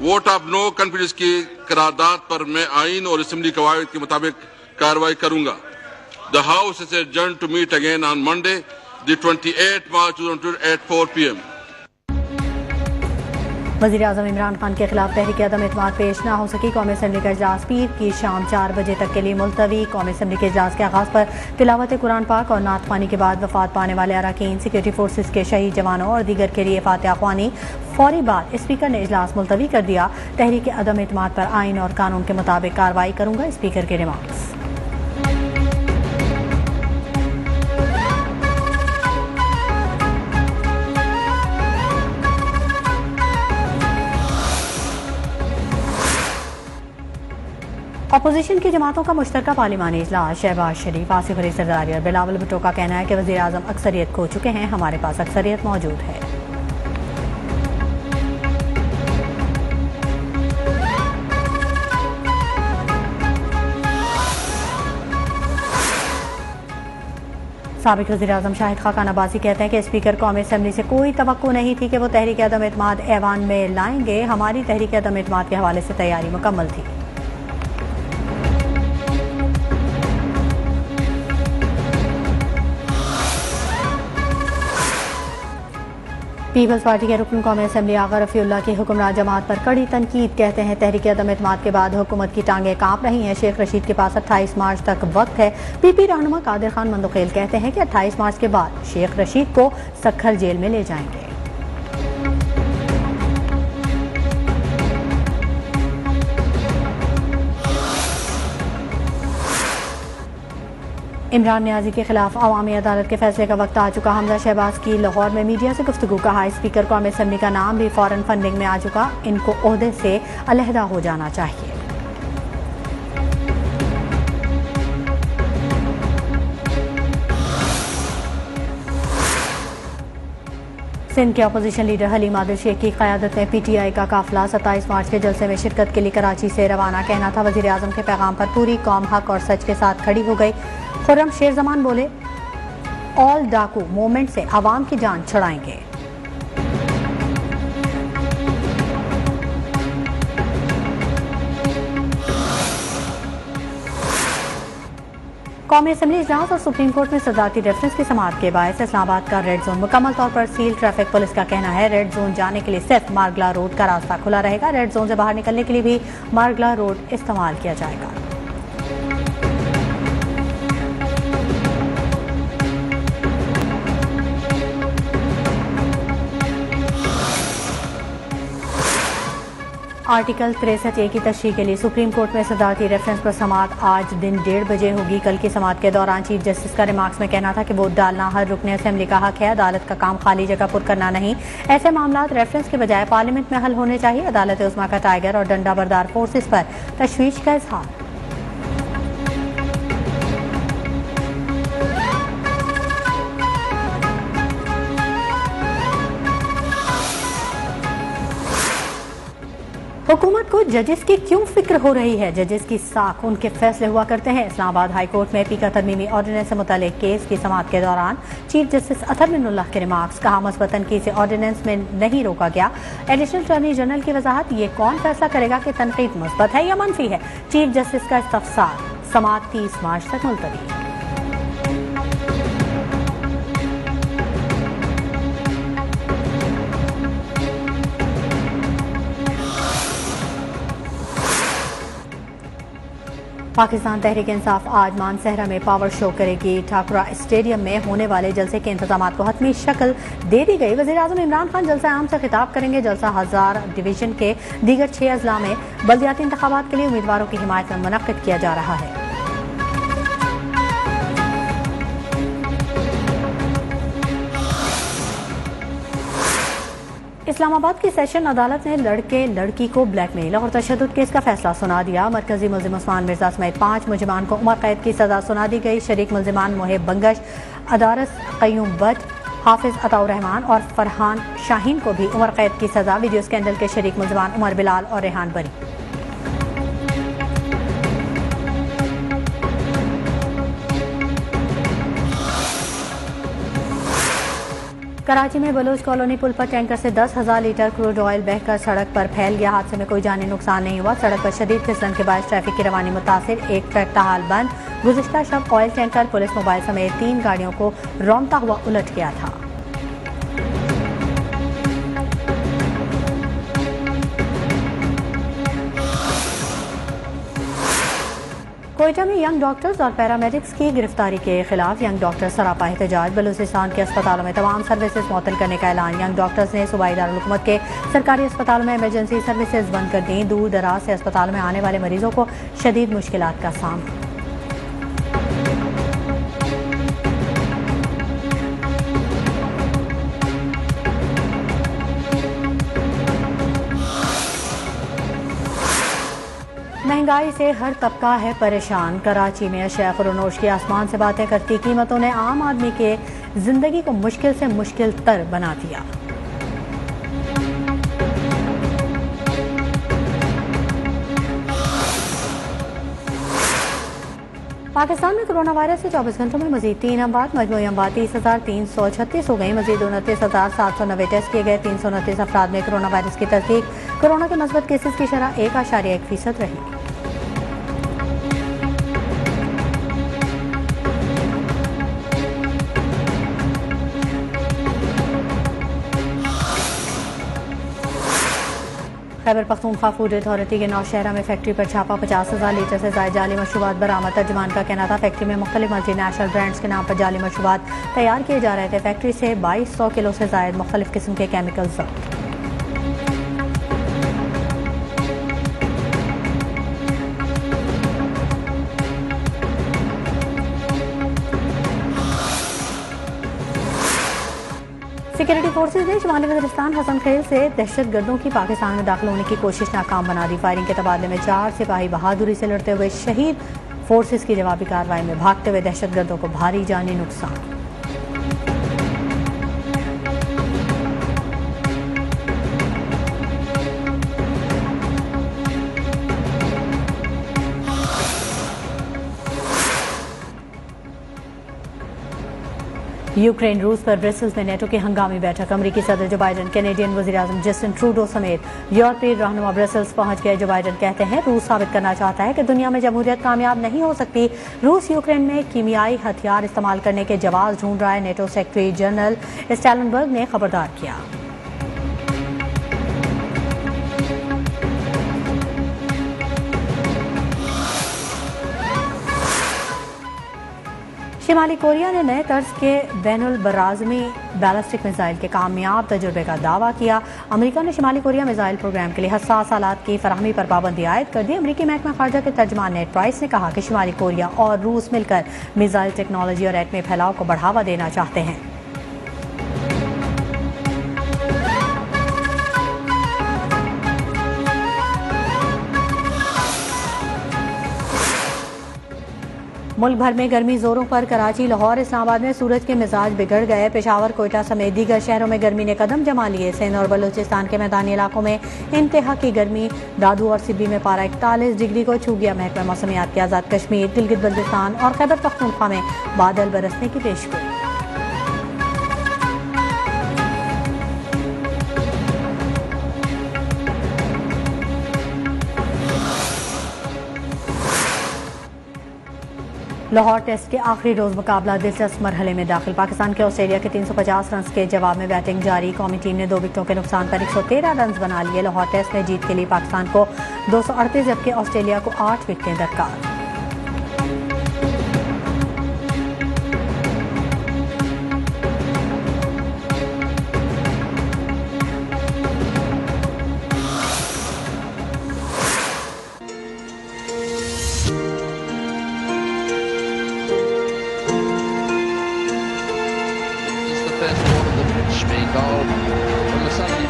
Vote of no confidence की करारदाद पर मैं आइन और असेंबली कवायद के मुताबिक कार्रवाई करूंगा। The house is adjourned to meet again on Monday the 28 March 2022 at 4 PM। वज़ीर-ए-आज़म इमरान खान के खिलाफ तहरीक अदम एतमाद पेश ना हो सकी। कौमी असम्बली का इजलास पीर की शाम 4 बजे तक के लिए मुलतवी। कौमी असम्बली के इजलास के आगाज़ पर तिलावत कुरान पाक और नात ख्वानी के बाद वफात पाने वाले अरकान सिक्योरिटी फोर्सेस के शहीद जवानों और दीगर के लिए फातिहा ख्वानी। फौरी बाद स्पीकर ने इजलास मुलतवी कर दिया। तहरीक अदम एतमाद पर आइन और कानून के मुताबिक कार्रवाई करूंगा, स्पीकर के रिमार्क्स। अपोजिशन की जमातों का मुश्तरका पार्लिमानी इजलास। शहबाज शरीफ, आसिफ अली जरदारी और बिलावल भुट्टो का कहना है कि वज़ीर आज़म अक्सरियत खो चुके हैं, हमारे पास अक्सरियत मौजूद है। साबिक वज़ीर आज़म शाहिद खाकान अब्बासी कहते हैं कि स्पीकर कौमी असम्बली से कोई तवक्को नहीं थी कि वो तहरीक अदम एतमाद ऐवान में लाएंगे। हमारी तहरीक अदम एतमाद के हवाले से तैयारी मुकम्मल थी। पीपल्स पार्टी के रुकन कौमी असम्बली आगा रफ़ीउल्लाह की हुक्मरान जमात पर कड़ी तनकीद। कहते हैं तहरीक अदम एतमाद के बाद हुकूमत की टांगें कांप रही हैं। शेख रशीद के पास 28 मार्च तक वक्त है। पीपी रहनुमा कादिर खान मंदोखेल कहते हैं कि 28 मार्च के बाद शेख रशीद को सखर जेल में ले जाएंगे। इमरान नियाजी के खिलाफ अवामी अदालत के फैसले का वक्त आ चुका। हमजा शहबाज की लाहौर में मीडिया से गुफ्तगू। कहा स्पीकर कौमी असम्बली का नाम भी फौरन फंडिंग में आ चुका, इनको ओहदे से अलहदा हो जाना चाहिए। सिंध के अपोजिशन लीडर हलीम आदिल शेख की क़यादत में PTI का काफिला 27 मार्च के जलसे में शिरकत के लिए कराची से रवाना। कहना था वज़ीर आज़म के पैगाम पर पूरी कौम हक और सच के साथ खड़ी हो गई। खुर्रम शेर जमान बोले, ऑल डाकू मूवमेंट से आवाम की जान छुड़ाएंगे। कौमी असम्बली इजलास और सुप्रीम कोर्ट में सदारती रेफरेंस की समाअत के बायस इस्लामाबाद का रेड जोन मुकम्मल तौर पर सील। ट्रैफिक पुलिस का कहना है रेड जोन जाने के लिए सिर्फ मार्गला रोड का रास्ता खुला रहेगा। रेड जोन से बाहर निकलने के लिए भी मार्गला रोड इस्तेमाल किया जाएगा। आर्टिकल 63A की तशरीह के लिए सुप्रीम कोर्ट में सदारती रेफरेंस पर समाअत आज दिन 1:30 बजे होगी। कल की समाअत के दौरान चीफ जस्टिस का रिमार्क्स में कहना था कि वोट डालना हर रुकने असेंबली का हक है। अदालत का काम खाली जगह पुर करना नहीं। ऐसे मामलात रेफरेंस के बजाय पार्लियामेंट में हल होने चाहिए। अदालत उस्मा का टाइगर और डंडा बरदार फोर्सेस पर तशवीश का इजहार। हुकूमत को जजेस की क्यों फिक्र हो रही है? जजेस की साख उनके फैसले हुआ करते हैं। इस्लामाबाद हाई कोर्ट में पीका तरमीमी ऑर्डिनेंस से मुतालिक केस की समाअत के दौरान चीफ जस्टिस अतर मिनुल्लाह के रिमार्क्स। कहा मस्बत तनकीद से ऑर्डिनेंस में नहीं रोका गया। एडिशनल अटॉर्नी जनरल की वजाहत, ये कौन फैसला करेगा कि तनकीद मुस्बत है या मनफी है? चीफ जस्टिस का इस्तफसार। समाअत 30 मार्च तक मुलतवी। पाकिस्तान तहरीक इंसाफ आज मानसहरा में पावर शो करेगी। ठाकुरा स्टेडियम में होने वाले जलसे के इंतजामात को हतमी शक्ल दे दी गई। वज़ीर आज़म इमरान खान जलसा आम से खिताब करेंगे। जलसा 1000 डिवीजन के दीगर 6 अजला में बल्दियाती इंतखाबात के लिए उम्मीदवारों की हिमायत में मुनक्किद किया जा रहा है। इस्लामाबाद की सेशन अदालत ने लड़के लड़की को ब्लैकमेल और तशद्दुद केस का फैसला सुना दिया। मरकजी मुल्जिम उस्मान मिर्जा समेत 5 मुलजिमान को उम्र कैद की सजा सुना दी गई। शरीक मुलजिमान मोहिब बंगश, अदारस कयूम बट, हाफिज अताउर रहमान और फरहान शाहीन को भी उम्र कैद की सजा। वीडियो स्कैंडल के शरीक मुलजिमान उमर बिलाल और रेहान बरी। कराची में बलूच कॉलोनी पुल पर टैंकर से 10,000 लीटर क्रूड ऑयल बहकर सड़क पर फैल गया। हादसे में कोई जानी नुकसान नहीं हुआ। सड़क पर शदीद फिसलन के बाद ट्रैफिक की रवानी मुतासिर, एक ट्रक ताहाल बंद। गुज़िश्ता शब ऑयल टैंकर पुलिस मोबाइल समेत 3 गाड़ियों को रौंदता हुआ उलट गया था। कोयटा में यंग डॉक्टर्स और पैरामेडिक्स की गिरफ्तारी के खिलाफ यंग डॉक्टर्स सरापा एहतजाज। बलूचिस्तान के अस्पतालों में तमाम सर्विसेज मुअत्तल करने का ऐलान। यंग डॉक्टर्स ने सूबाई दारुल हुकूमत के सरकारी अस्पतालों में इमरजेंसी सर्विसेज बंद कर दी। दूर दराज से अस्पतालों में आने वाले मरीजों को शदीद मुश्किलात का सामना। महंगाई से हर तबका है परेशान। कराची में अशिया ख़ुरोनोश की आसमान से बातें करती कीमतों ने आम आदमी के जिंदगी को मुश्किल से मुश्किल तर बना दिया। पाकिस्तान में कोरोना वायरस से 24 घंटों में मजीद 3 अमवात, मजमूई अमवात 30,336 हो गई। मजीद 29,790 टेस्ट किए गए। 329 अफराद में कोरोना वायरस की तस्दीक। कोरोना के मस्बत केसेस की शरह 1.1% रही। खैबर पख्तूनख्वा फूड अथॉरिटी के नौशहरा में फैक्ट्री पर छापा। 50,000 लीटर से ज़ायद जाली मशरूबात बरामद। तर्जुमान का कहना था फैक्ट्री में मुख्तलिफ मल्टीनेशनल ब्रांड्स के नाम पर जाली मशरूबात तैयार किए जा रहे थे। फैक्ट्री से 2200 किलो से ज़ायद मुख्तलिफ किस्म के केमिकल्स जब्त। सिक्योरिटी फोर्सेज ने शुमाली वज़ीरिस्तान हसन खेल से दहशतगर्दों की पाकिस्तान में दाखिल होने की कोशिश नाकाम बना दी। फायरिंग के तबादले में 4 सिपाही बहादुरी से लड़ते हुए शहीद। फोर्सेज की जवाबी कार्रवाई में भागते हुए दहशतगर्दों को भारी जानी नुकसान। यूक्रेन रूस पर ब्रसेल्स में नेटो की हंगामी बैठक। अमरीकी सदर जो बाइडन, कैनेडियन वज़ीर-ए-आज़म जस्टिन ट्रूडो समेत यूरोपीय रहनुमा ब्रसेल्स पहुंच गए। जो बाइडन कहते हैं रूस साबित करना चाहता है कि दुनिया में जमहूरियत कामयाब नहीं हो सकती। रूस यूक्रेन में कीमियाई हथियार इस्तेमाल करने के जवाब ढूंढ रहा है। नेटो सेक्रेटरी जनरल स्टोलटनबर्ग ने खबरदार किया। शिमाली कोरिया ने नए तर्ज के बैनुल बराज़मी बैलिस्टिक मिसाइल के कामयाब तजुर्बे का दावा किया। अमेरिका ने शिमाली कोरिया मिसाइल प्रोग्राम के लिए हसास आलात की फराहमी पर पाबंदी आयद कर दी। अमेरिकी महकमा खारजा के तर्जमान नेड प्राइस ने कहा कि शिमाली कोरिया और रूस मिलकर मिसाइल टेक्नोलॉजी और एटमी फैलाव को बढ़ावा देना चाहते हैं। मुल्क भर में गर्मी जोरों पर। कराची, लाहौर, इस्लामाबाद में सूरज के मिजाज बिगड़ गए। पेशावर, कोयटा समेत दीगर शहरों में गर्मी ने कदम जमा लिए। सिंध और बलूचिस्तान के मैदानी इलाकों में इंतहा की गर्मी। दादू और सिब्बी में पारा 41 डिग्री को छू गया। महकमा मौसमियात के आज़ाद कश्मीर, गिलगित बल्तिस्तान और खैबर पख्तूनख्वा में बादल बरसने की पेशगोई। लाहौर टेस्ट के आखिरी रोज मुकाबला दिलचस्प मरहले में दाखिल। पाकिस्तान के ऑस्ट्रेलिया के 350 रन के जवाब में बैटिंग जारी। कौमी टीम ने 2 विकेटों के नुकसान पर 113 रन बना लिए। लाहौर टेस्ट में जीत के लिए पाकिस्तान को 238 जबकि ऑस्ट्रेलिया को 8 विकेटें दरकार। First one of the pitch being goal from the Sunday.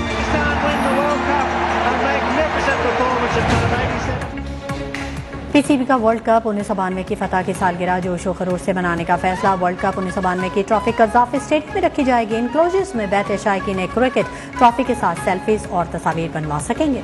Pakistan win the World Cup. A magnificent performance of Tom 87. PCB का वर्ल्ड कप 1992 की फतह की सालगिरह जोश व खरोश से मनाने का फैसला। वर्ल्ड कप 1992 की ट्रॉफी कज़ाफ़ी स्टेडियम में रखी जाएगी। इनक्लोजर्स में बैठे शायकीन क्रिकेट ट्रॉफी के साथ सेल्फीज और तस्वीर बनवा सकेंगे।